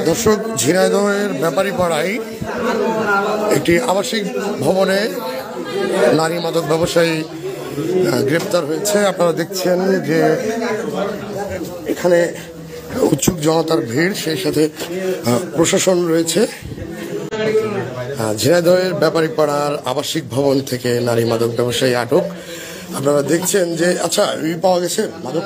দর্শক, ঝিনাইদহের ব্যাপারীপাড়ায় একটি আবাসিক ভবনে নারী মাদক ব্যবসায়ী গ্রেপ্তার হয়েছে। আপনারা দেখছেন যে এখানে উৎসুক জনতার ভিড়, সেই সাথে প্রশাসন রয়েছে। ঝিনাইদহের ব্যাপারীপাড়ার আবাসিক ভবন থেকে নারী মাদক ব্যবসায়ী আটক। আপনারা দেখছেন যে আচ্ছা পাওয়া গেছে মাদক,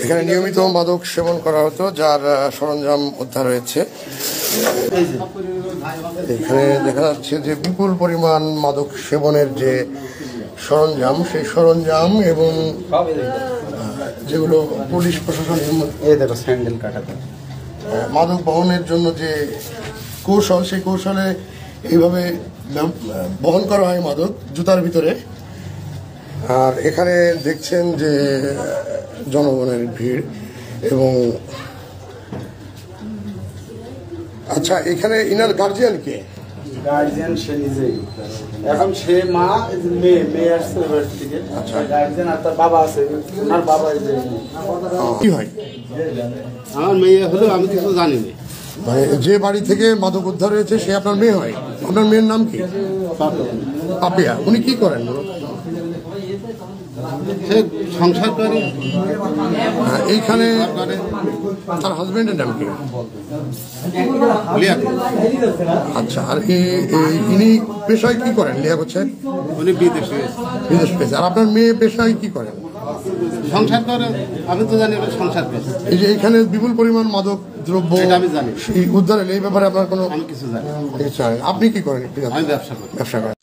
এখানে নিয়মিত মাদক সেবন করা হতো, যার সরঞ্জাম উদ্ধার হয়েছে। এখানে দেখা যাচ্ছে যে বিপুল পরিমাণ মাদক সেবনের যে সরঞ্জাম, সেই সরঞ্জাম এবং যেগুলো পুলিশ প্রশাসন মাদক বহনের জন্য যে কৌশল, সেই কৌশলে এইভাবে বহন করা হয় মাদক জুতার ভিতরে। আর এখানে দেখছেন যে জনগণের ভিড় এবং আচ্ছা, এখানে ইনার গার্জিয়ান কে? গার্জিয়ান সে নিজেই, এখন সে মা, মেয়ে আসছে ওর থেকে। আচ্ছা, গার্জিয়ান আর তার বাবা আছে, ওনার বাবা কি হয়? আমার মেয়ে হলো, আমি কিছু জানি না। মানে যে বাড়ি থেকে মাদক উদ্ধার হয়েছে সে আপনার মেয়ে হয়? আপনার মেয়ের নাম কি? পাপিয়া। উনি কি করেন? সে সংসার করে। এইখানে তার হাজবেন্ডের নাম কি? আচ্ছা, আর ইনি পেশায় কি করেন? লিয়া করছেন? উনি বিদেশ পেশা। আর আপনার মেয়ে পেশায় কি করেন? সংসার করে। আমি তো জানি সংসার পেশা। এই যে এখানে বিপুল পরিমাণ মাদক দ্রব্য আমি জানি উদ্ধার হলে এই ব্যাপারে আপনার কোনো? আমি কিছু জানি। আপনি কি করেন? আমি ব্যবসা করি। ব্যবসা করেন।